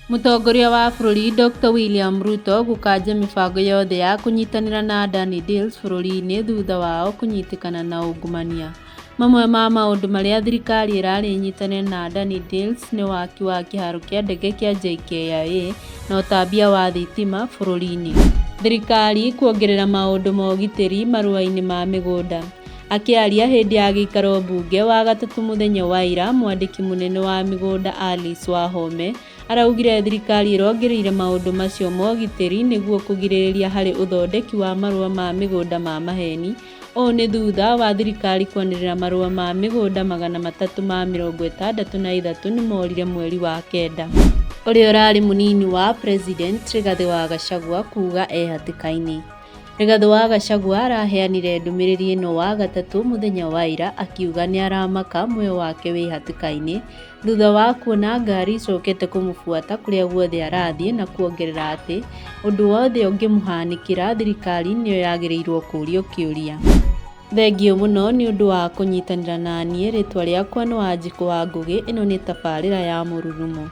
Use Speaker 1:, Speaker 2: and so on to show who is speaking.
Speaker 1: Mũtongoria wa bũrũri Dr William Ruto gũkanja mĩbango yothe ya kũnyitanĩra na Adani Deals bũrũri-inĩ thutha wao kũnyitĩkana na ungumania. Mamwe ma maũndũ marĩa thirikari ĩrarĩ ĩnyitanĩre na Adani Deals nĩ waki wa kĩharo kĩa ndege kĩa JKIA na ũtambia wa thitima bũrũri-inĩ. Thirikari kuongerera maũndũ ma ũgitĩri marũa-inĩ ma mĩgũnda. Akĩaria hĩndĩ ya gĩikaro mbunge wa gatatũ mũthenya wa ira, mwandĩki mũnene wa mĩgũnda Alice Wahome araugire thirikari ĩrongereire maũndũ macio ma ũgitĩri nĩguo kũgirĩrĩria harĩ ũthondeki wa marũa ma mĩgũnda ma maheni. Ũũ nĩ thutha wa thirikari kwanĩrĩra marũa ma mĩgũnda 363 nĩmorire mweri wa kenda. Ũrĩa ũrarĩ mũnini wa President Rigathĩ wa Gachagua kuuga hatĩka-inĩ. Rigathĩ wa Gachagua araheanire ndũmĩrĩri ĩno wa gatatũ mũthenya wa ira akiuga nĩ aramaka muoyo wake wĩ hatĩka-inĩ thutha wa kuona ngari icokete kũmũbuata kũrĩa guothe arathiĩ, na kuongerera atĩ ũndũ wothe ũngĩmũhanĩkĩra thirikari nĩyo yagĩrĩirwo kũũrio kĩũria. Thengio mũno nĩ ũndũ wa kũnyitanĩra na niĩ. Rĩtwa rĩakwa nĩ Wanjikũ wa Ngũgĩ. Ĩno nĩ tabarĩra ya Mũrurumo.